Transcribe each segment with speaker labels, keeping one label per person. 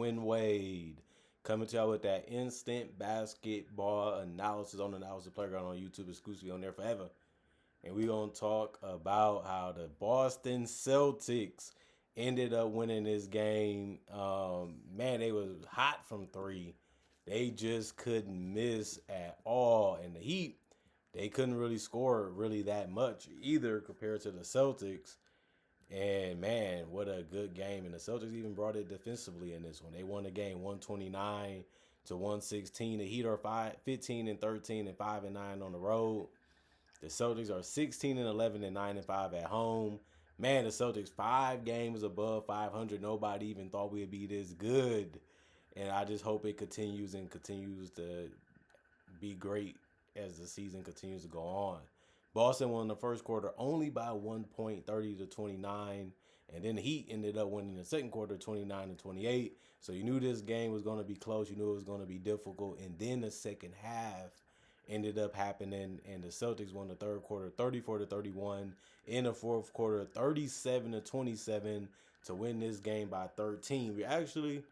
Speaker 1: Quinn Wade, coming to y'all with that instant basketball analysis on the Analysis Playground on YouTube, exclusively on there forever. And we're going to talk about how the Boston Celtics ended up winning this game. Man, they was hot from three. They just couldn't miss at all. And the Heat, they couldn't really score really that much either compared to the Celtics. And man, what a good game. And the Celtics even brought it defensively in this one. They won the game 129 to 116. The Heat are 15 and 13 and 5 and 9 on the road. The Celtics are 16 and 11 and 9 and 5 at home. Man, the Celtics 5 games above 500. Nobody even thought we'd be this good. And I just hope it continues to be great as the season continues to go on. Boston won the first quarter only by 1 point, 30 to 29. And then the Heat ended up winning the second quarter 29 to 28. So you knew this game was going to be close. You knew it was going to be difficult. And then the second half ended up happening, and the Celtics won the third quarter 34 to 31. In the fourth quarter 37 to 27 to win this game by 13. We're actually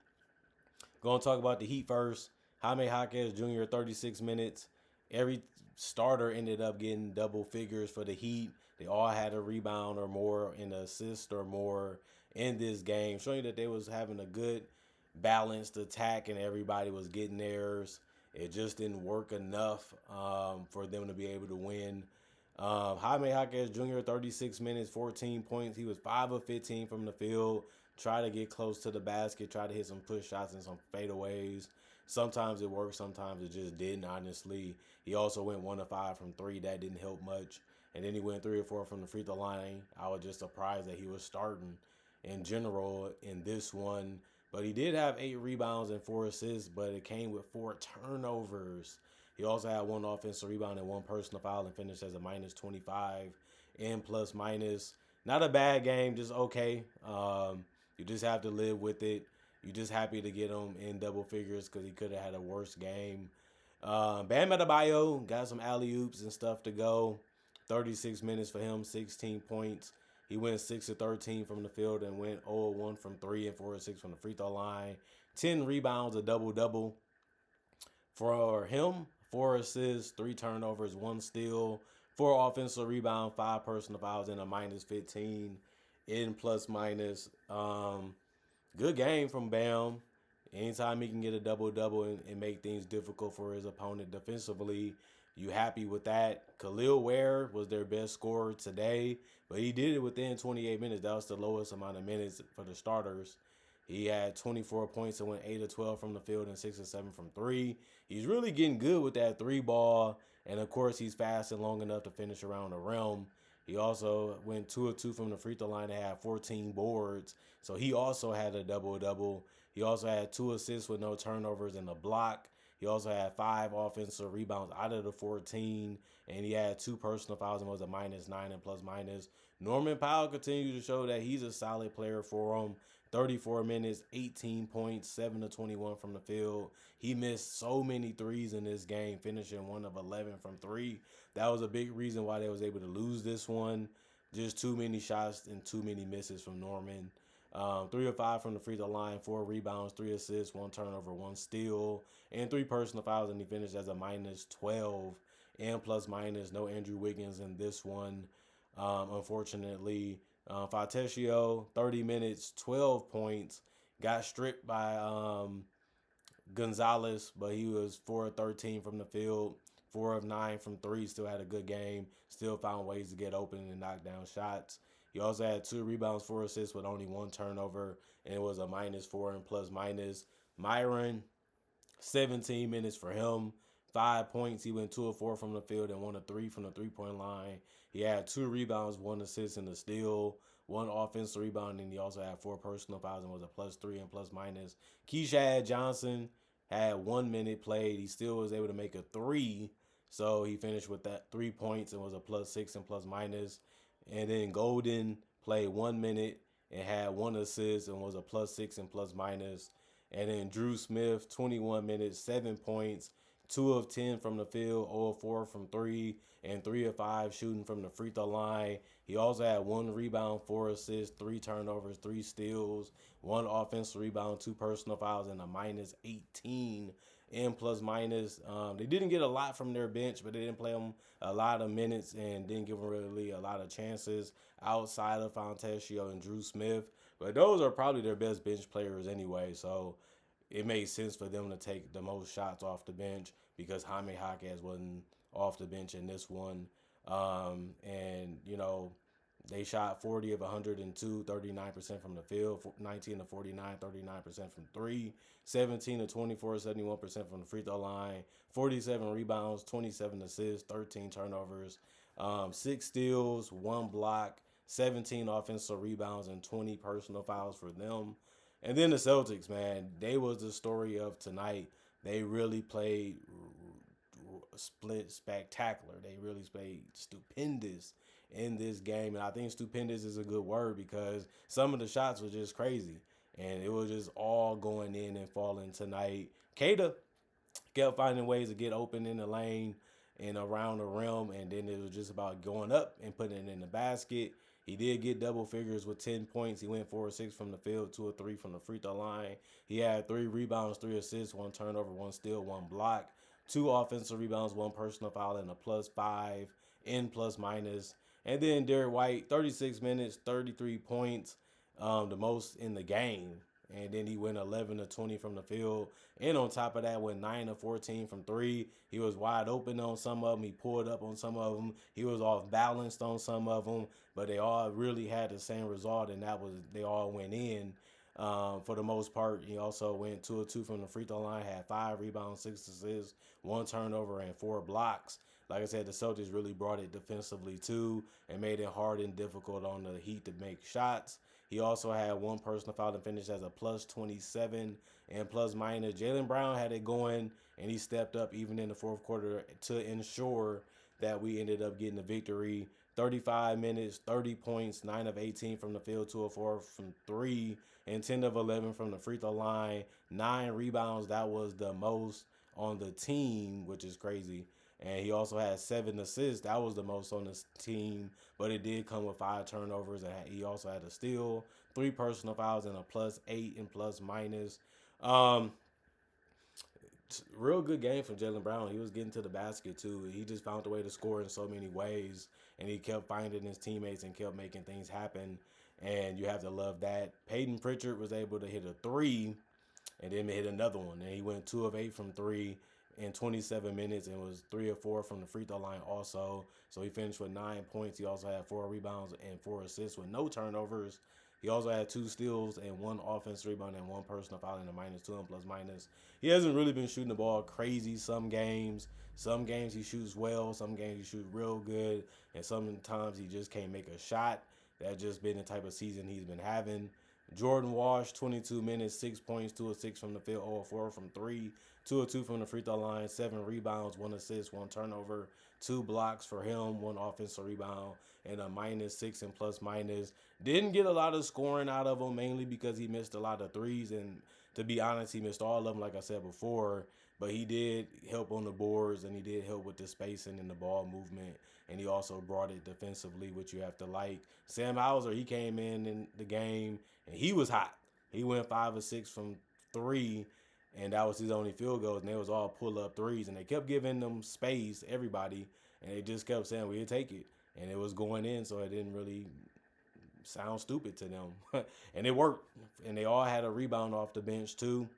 Speaker 1: going to talk about the Heat first. Jaime Jaquez Jr., 36 minutes. Every starter ended up getting double figures for the Heat. They all had a rebound or more, an assist or more in this game, showing that they was having a good balanced attack and everybody was getting theirs. It just didn't work enough for them to be able to win. Jaime Jaquez Jr., 36 minutes, 14 points. He was 5 of 15 from the field. Try to get close to the basket. Try to hit some push shots and some fadeaways. Sometimes it worked. Sometimes it just didn't, honestly. He also went 1 of 5 from 3. That didn't help much. And then he went 3 or 4 from the free throw line. I was just surprised that he was starting in general in this one. But he did have 8 rebounds and 4 assists, but it came with 4 turnovers. He also had 1 offensive rebound and 1 personal foul and finished as a minus 25 and plus minus. Not a bad game, just okay. You just have to live with it. You're just happy to get him in double figures because he could have had a worse game. Bam Adebayo got some alley-oops and stuff to go. 36 minutes for him, 16 points. He went 6 of 13 from the field and went 0 of 1 from 3 and 4 of 6 from the free throw line. 10 rebounds, a double-double for him. 4 assists, 3 turnovers, 1 steal, 4 offensive rebounds, 5 personal fouls, and a minus 15 in plus minus. Good game from Bam. Anytime he can get a double-double and make things difficult for his opponent defensively, you happy with that. Khalil Ware was their best scorer today, but he did it within 28 minutes. That was the lowest amount of minutes for the starters. He had 24 points and went 8 of 12 from the field and 6 of 7 from 3. He's really getting good with that 3 ball, and of course he's fast and long enough to finish around the rim. He also went 2 of 2 from the free throw line and had 14 boards. So he also had a double-double. He also had 2 assists with no turnovers and a block. He also had 5 offensive rebounds out of the 14, and he had 2 personal fouls and was a minus 9 and plus minus. Norman Powell continues to show that he's a solid player for him. 34 minutes, 18 points, 7 of 21 from the field. He missed so many threes in this game, finishing 1 of 11 from 3. That was a big reason why they was able to lose this one. Just too many shots and too many misses from Norman. 3 of 5 from the free throw line, 4 rebounds, 3 assists, 1 turnover, 1 steal, and 3 personal fouls, and he finished as a minus 12 and plus minus. No Andrew Wiggins in this one, unfortunately. Fatesio, 30 minutes, 12 points, got stripped by Gonzalez, but he was 4 of 13 from the field, 4 of 9 from 3, still had a good game, still found ways to get open and knock down shots. He also had 2 rebounds, 4 assists with only 1 turnover, and it was a minus 4 and plus minus. Myron, 17 minutes for him, 5 points. He went 2 of 4 from the field and 1 of 3 from the three-point line. He had 2 rebounds, 1 assist and a steal, 1 offensive rebound, and he also had 4 personal fouls and was a plus 3 and plus minus. Keishad Johnson had 1 minute played. He still was able to make a 3, so he finished with that 3 points and was a plus 6 and plus minus. And then Golden played 1 minute and had 1 assist and was a plus 6 and plus minus. And then Drew Smith, 21 minutes, 7 points, 2 of 10 from the field, 0 of 4 from 3, and 3 of 5 shooting from the free throw line. He also had 1 rebound, 4 assists, 3 turnovers, 3 steals, 1 offensive rebound, 2 personal fouls, and a minus 18 in plus minus. They didn't get a lot from their bench, but they didn't play them a lot of minutes and didn't give them really a lot of chances outside of Fontecchio and Drew Smith. But those are probably their best bench players anyway, so it made sense for them to take the most shots off the bench because Jaime Jaquez wasn't off the bench in this one. And, they shot 40 of 102, 39% from the field, 19 to 49, 39% from three, 17 to 24, 71% from the free throw line, 47 rebounds, 27 assists, 13 turnovers, 6 steals, 1 block, 17 offensive rebounds, and 20 personal fouls for them. And then the Celtics, man, they was the story of tonight. They really played split spectacular. They really played stupendous in this game. And I think stupendous is a good word because some of the shots were just crazy. And it was just all going in and falling tonight. Kata kept finding ways to get open in the lane and around the rim, and then it was just about going up and putting it in the basket. He did get double figures with 10 points. He went 4 or 6 from the field, 2 or 3 from the free throw line. He had 3 rebounds, 3 assists, 1 turnover, 1 steal, 1 block, 2 offensive rebounds, 1 personal foul, and a +5 in plus minus. And then Derek White, 36 minutes, 33 points, the most in the game. And then he went 11 to 20 from the field. And on top of that, went 9 to 14 from 3. He was wide open on some of them. He pulled up on some of them. He was off balanced on some of them. But they all really had the same result, and that was they all went in. For the most part, he also went 2 of 2 from the free throw line, had 5 rebounds, 6 assists, 1 turnover, and 4 blocks. Like I said, the Celtics really brought it defensively too and made it hard and difficult on the Heat to make shots. He also had 1 personal foul and finished as a +27 and plus minus. Jaylen Brown had it going, and he stepped up even in the fourth quarter to ensure that we ended up getting the victory. 35 minutes, 30 points, 9 of 18 from the field, 2 of 4 from 3, and 10 of 11 from the free throw line. 9 rebounds, that was the most on the team, which is crazy. And he also had 7 assists. That was the most on this team, but it did come with 5 turnovers. And he also had a steal, 3 personal fouls, and a +8 and plus minus. Real good game from Jaylen Brown. He was getting to the basket too. He just found a way to score in so many ways, and he kept finding his teammates and kept making things happen. And you have to love that. Peyton Pritchard was able to hit a 3 and then hit another one. And he went 2 of 8 from 3 in 27 minutes and was 3 of 4 from the free throw line also. So he finished with 9 points. He also had 4 rebounds and 4 assists with no turnovers. He also had 2 steals and 1 offensive rebound and 1 personal foul and a -2 and plus minus. He hasn't really been shooting the ball crazy some games. Some games he shoots well. Some games he shoots real good. And sometimes he just can't make a shot. That's just been the type of season he's been having. Jordan Walsh, 22 minutes, 6 points, 2 of 6 from the field, 0 of 4 from 3, 2 of 2 from the free throw line, 7 rebounds, 1 assist, 1 turnover, 2 blocks for him, 1 offensive rebound, and a -6 and plus minus. Didn't get a lot of scoring out of him, mainly because he missed a lot of threes, and to be honest, he missed all of them, like I said before, but he did help on the boards, and he did help with the spacing and the ball movement, and he also brought it defensively, which you have to like. Sam Hauser, he came in the game, and he was hot. He went 5 of 6 from 3, and that was his only field goals, and they was all pull-up threes, and they kept giving them space, everybody, and they just kept saying, we'll take it, and it was going in, so it didn't really sound stupid to them, and it worked, and they all had a rebound off the bench, too,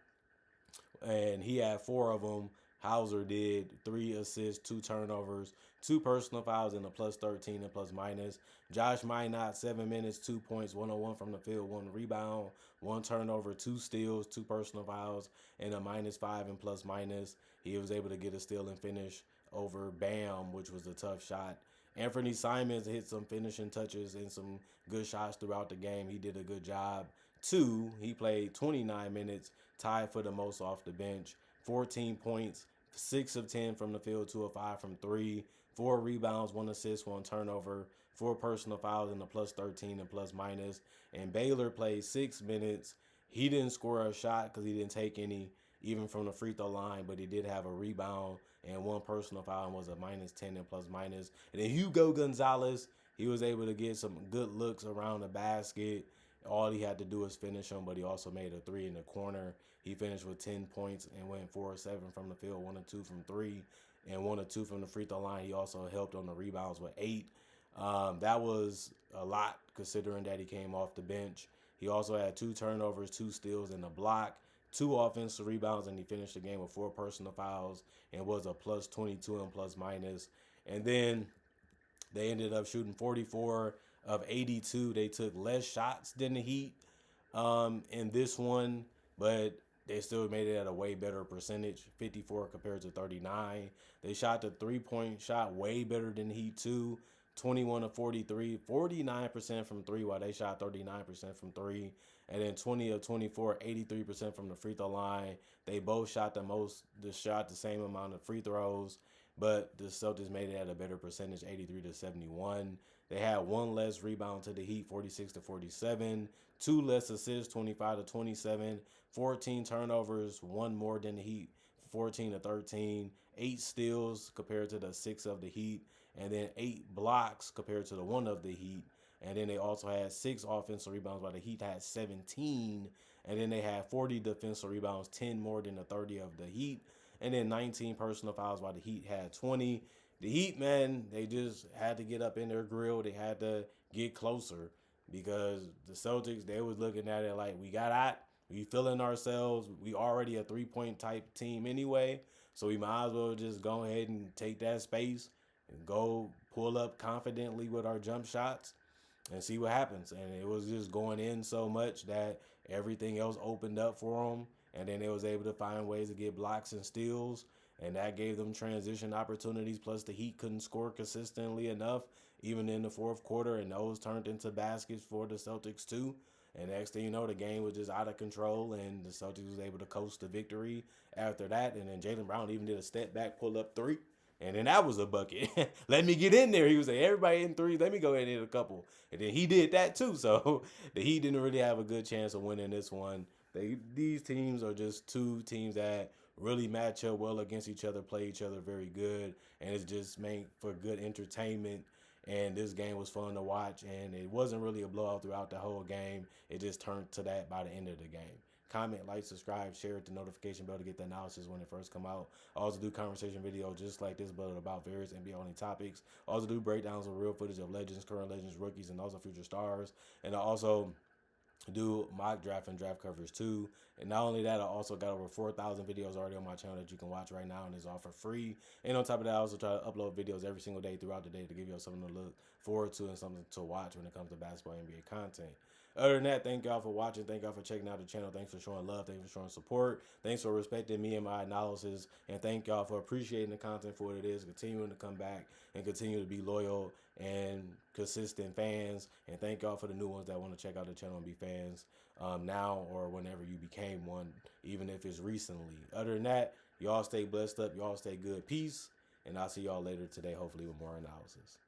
Speaker 1: and he had 4 of them. Hauser did 3 assists, 2 turnovers, 2 personal fouls, and a +13 and plus minus. Josh Minot, 7 minutes, 2 points, 101 from the field, 1 rebound, 1 turnover, 2 steals, 2 personal fouls, and a -5 and plus minus. He was able to get a steal and finish over Bam, which was a tough shot. Anthony Simons hit some finishing touches and some good shots throughout the game. He did a good job. 2, he played 29 minutes, tied for the most off the bench, 14 points, 6 of 10 from the field, 2 of 5 from 3, 4 rebounds, 1 assist, 1 turnover, 4 personal fouls, and a +13 and plus minus. And Baylor played 6 minutes. He didn't score a shot because he didn't take any. even from the free throw line, but he did have a rebound and one personal foul and was a -10 and plus minus. And then Hugo Gonzalez, he was able to get some good looks around the basket. All he had to do was finish him, but he also made a three in the corner. He finished with 10 points and went 4-7 from the field, 1 or 2 from three, and 1 or 2 from the free throw line. He also helped on the rebounds with 8. That was a lot considering that he came off the bench. He also had 2 turnovers, 2 steals, and a block, 2 offensive rebounds, and he finished the game with 4 personal fouls and was a plus 22 and plus minus. And then they ended up shooting 44 of 82. They took less shots than the Heat in this one, but they still made it at a way better percentage, 54 compared to 39. They shot the three-point shot way better than the Heat too, 21 of 43, 49% from three, while they shot 39% from three. And then 20 of 24, 83% from the free throw line. They both shot the same amount of free throws, but the Celtics made it at a better percentage, 83 to 71. They had 1 less rebound to the Heat, 46 to 47. 2 less assists, 25 to 27. 14 turnovers, 1 more than the Heat, 14 to 13. 8 steals compared to the 6 of the Heat, and then 8 blocks compared to the 1 of the Heat. And then they also had 6 offensive rebounds, while the Heat had 17. And then they had 40 defensive rebounds, 10 more than the 30 of the Heat. And then 19 personal fouls, while the Heat had 20. The Heat, man, they just had to get up in their grill. They had to get closer because the Celtics, they was looking at it like, we got out. We feeling ourselves. We already a three-point type team anyway. So we might as well just go ahead and take that space and go pull up confidently with our jump shots and see what happens. And it was just going in so much that everything else opened up for them. And then they was able to find ways to get blocks and steals. And that gave them transition opportunities. Plus, the Heat couldn't score consistently enough, even in the fourth quarter. And those turned into baskets for the Celtics, too. And next thing you know, the game was just out of control. And the Celtics was able to coast to victory after that. And then Jaylen Brown even did a step back pull up 3. And then that was a bucket. Let me get in there. He was like, everybody in threes. Let me go ahead and hit a couple. And then he did that too. So the Heat didn't really have a good chance of winning this one. These teams are just 2 teams that really match up well against each other, play each other very good, and it's just made for good entertainment. And this game was fun to watch, and it wasn't really a blowout throughout the whole game. It just turned to that by the end of the game. Comment, like, subscribe, share it, the notification bell to get the analysis when it first come out. I also do conversation videos just like this, but about various NBA only topics. I also do breakdowns of real footage of legends, current legends, rookies, and also future stars. And I also do mock draft and draft covers too. And not only that, I also got over 4,000 videos already on my channel that you can watch right now, and it's all for free. And on top of that, I also try to upload videos every single day throughout the day to give you something to look forward to and something to watch when it comes to basketball NBA content. Other than that, thank y'all for watching. Thank y'all for checking out the channel. Thanks for showing love. Thanks for showing support. Thanks for respecting me and my analysis. And thank y'all for appreciating the content for what it is, continuing to come back and continue to be loyal and consistent fans. And thank y'all for the new ones that want to check out the channel and be fans now or whenever you became one, even if it's recently. Other than that, y'all stay blessed up. Y'all stay good. Peace. And I'll see y'all later today, hopefully with more analysis.